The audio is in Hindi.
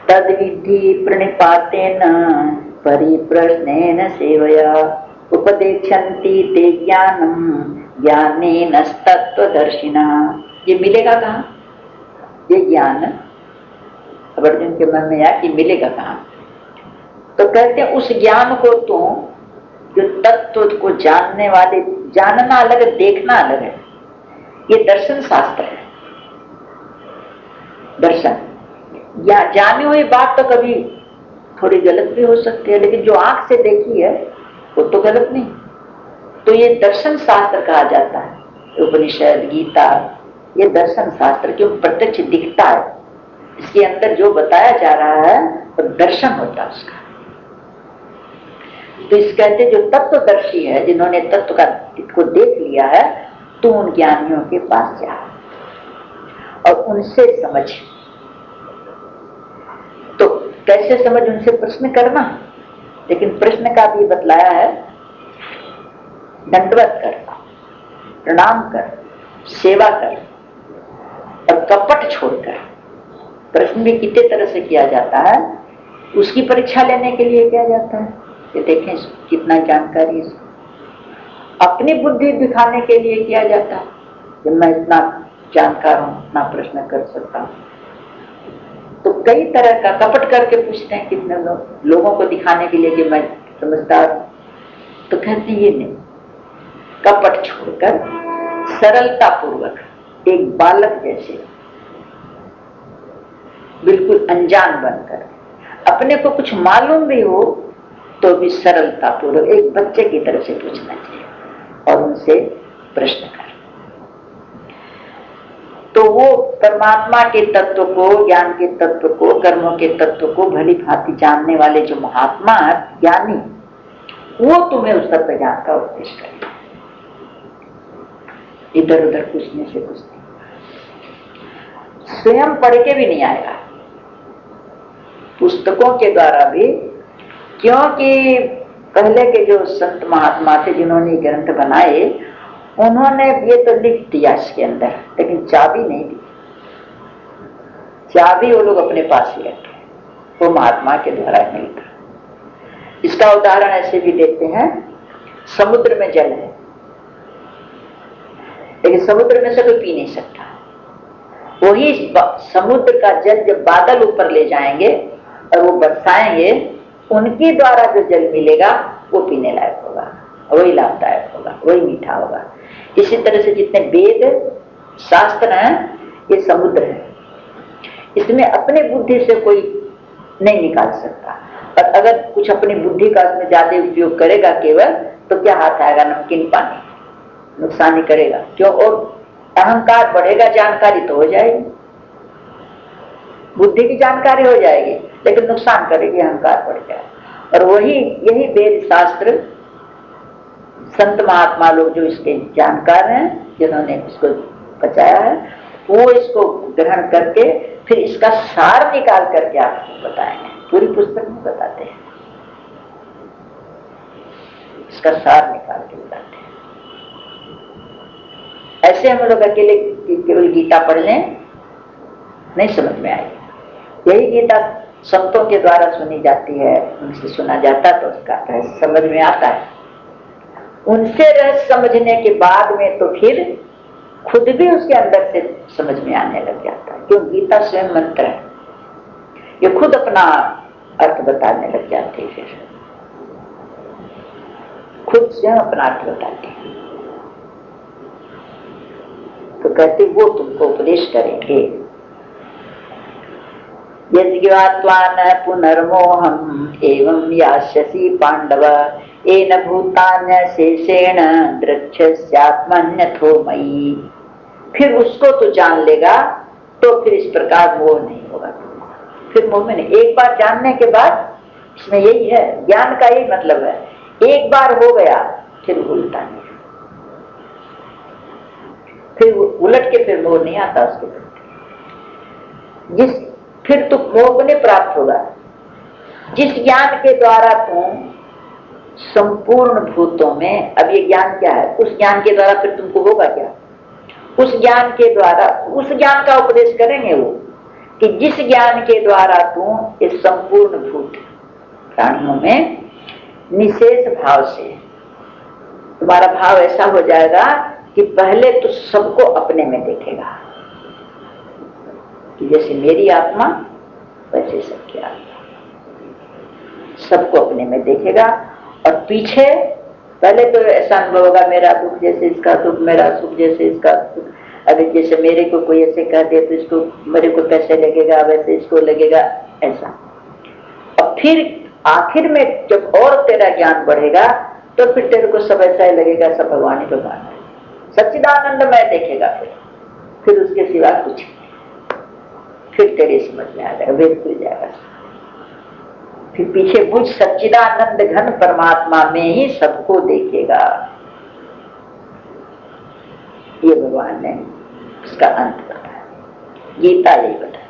तद्विधि प्रणिपातेन परिप्रश्नेन सेवया उपदेक्षन्ति ते ज्ञानम ज्ञानेन तत्वदर्शिनः। ये मिलेगा कहाँ? ये ज्ञान अब अर्जुन के मन में आया कि मिलेगा कहाँ? तो कहते हैं उस ज्ञान को तो जो तत्व को जानने वाले, जानना अलग है, देखना अलग है। ये दर्शन शास्त्र है। दर्शन या जानी हुई बात तो कभी थोड़ी गलत भी हो सकती है, लेकिन जो आंख से देखी है वो तो गलत नहीं। तो ये दर्शन शास्त्र कहा जाता है। उपनिषद, गीता, ये दर्शन शास्त्र क्यों प्रत्यक्ष दिखता है, इसके अंदर जो बताया जा रहा है वो दर्शन होता है उसका। तो इस कहते जो तत्वदर्शी है, जिन्होंने तत्व को देख लिया है, तो उन ज्ञानियों के पास जा और उनसे समझ। तो कैसे समझ? उनसे प्रश्न करना, लेकिन प्रश्न का भी बतलाया है, दंडवत कर, प्रणाम कर, सेवा कर और कपट छोड़कर। प्रश्न भी कितने तरह से किया जाता है, उसकी परीक्षा लेने के लिए किया जाता है। ये देखें कितना जानकारी है। अपनी बुद्धि दिखाने के लिए किया जाता है कि मैं इतना जानकार हूं, इतना प्रश्न कर सकता हूं। तो कई तरह का कपट करके पूछते हैं कितने लोगों को दिखाने के लिए कि मैं समझदार हूं। तो कहते ये नहीं, कपट छोड़कर सरलता पूर्वक एक बालक जैसे बिल्कुल अनजान बनकर, अपने को कुछ मालूम भी हो तो भी सरलता पूर्वक एक बच्चे की तरह से पूछना चाहिए और उनसे प्रश्न कर। तो वो परमात्मा के तत्व को, ज्ञान के तत्व को, कर्मों के तत्व को भली भांति जानने वाले जो महात्मा ज्ञानी, वो तुम्हें उस तत्व ज्ञान का उपदेश करें। इधर उधर पूछने से कुछ नहीं, स्वयं पढ़ के भी नहीं आएगा, पुस्तकों के द्वारा भी। क्योंकि पहले के जो संत महात्मा थे जिन्होंने ग्रंथ बनाए, उन्होंने ये तो लिख दिया इसके अंदर, लेकिन चाबी नहीं दी। चाबी वो लोग अपने पास ही रखे, वो महात्मा के द्वारा मिलता। इसका उदाहरण ऐसे भी देते हैं, समुद्र में जल है, लेकिन समुद्र में से कोई पी नहीं सकता। वही समुद्र का जल जब बादल ऊपर ले जाएंगे और वो बरसाएंगे, उनके द्वारा जो जल मिलेगा वो पीने लायक होगा, वही लाभदायक होगा, वही मीठा होगा। इसी तरह से जितने वेद शास्त्र हैं, ये समुद्र है, इसमें अपने बुद्धि से कोई नहीं निकाल सकता। और अगर कुछ अपनी बुद्धि का इसमें ज्यादा उपयोग करेगा केवल, तो क्या हाथ आएगा? नमकीन पानी, नुकसान ही करेगा। क्यों? और अहंकार बढ़ेगा, जानकारी तो हो जाएगी, बुद्धि की जानकारी हो जाएगी, लेकिन नुकसान करेगी, अहंकार बढ़ जाएगा। और यही वेद शास्त्र संत महात्मा लोग जो इसके जानकार हैं, जिन्होंने इसको बचाया है, वो इसको ग्रहण करके फिर इसका सार निकाल करके आपको बताएंगे। पूरी पुस्तक में बताते हैं, इसका सार निकाल के बताते हैं। ऐसे हम लोग अकेले केवल गीता पढ़ लें, नहीं समझ में आएगी। यही गीता संतों के द्वारा सुनी जाती है, उनसे सुना जाता तो उसका रहस्य समझ में आता है। उनसे रहस्य समझने के बाद में तो फिर खुद भी उसके अंदर से समझ में आने लग जाता है। क्यों? गीता स्वयं मंत्र है, ये खुद अपना अर्थ बताने लग जाते हैं, फिर खुद स्वयं अपना अर्थ बताते हैं। तो कहते वो तुमको उपदेश करेंगे। यज्ञात्वा न पुनर्मोहम एवं यास्यसि पांडव एन भूतान्य शेषेण द्रक्ष्यात्मन्यथो मयि। फिर उसको तो जान लेगा, तो फिर इस प्रकार मोह नहीं होगा। फिर मोह में नहीं, एक बार जानने के बाद, इसमें यही है, ज्ञान का यही मतलब है, एक बार हो गया फिर भूलता नहीं, फिर उलट के फिर मोह नहीं आता उसके प्रति। फिर तो मोह को नहीं प्राप्त होगा। जिस ज्ञान के द्वारा तुम संपूर्ण भूतों में, अब ये ज्ञान क्या है, उस ज्ञान के द्वारा फिर तुमको होगा क्या? उस ज्ञान के द्वारा, उस ज्ञान का उपदेश करेंगे वो, कि जिस ज्ञान के द्वारा तू इस संपूर्ण भूत प्राणियों में निशेष भाव से, तुम्हारा भाव ऐसा हो जाएगा कि पहले तो सबको अपने में देखेगा कि जैसे मेरी आत्मा वैसे सबकी आत्मा, सबको अपने में देखेगा। और पीछे पहले तो ऐसा अनुभव होगा मेरा दुख जैसे इसका दुख, मेरा सुख जैसे इसका सुख। अभी जैसे मेरे को कोई ऐसे कह दे तो इसको मेरे को कैसे लगेगा, वैसे इसको लगेगा, ऐसा। और फिर आखिर में जब और तेरा ज्ञान बढ़ेगा तो फिर तेरे को सब ऐसा ही लगेगा सब भगवान ही भगवान है, सच्चिदानंदमय देखेगा। फिर उसके सिवा कुछ, फिर तेरे समझ में आ जाएगा, वेद खुल जाएगा। फिर पीछे बुझ सच्चिदानंद घन परमात्मा में ही सबको देखेगा। ये भगवान ने उसका अंत बताया, गीता यही बताया।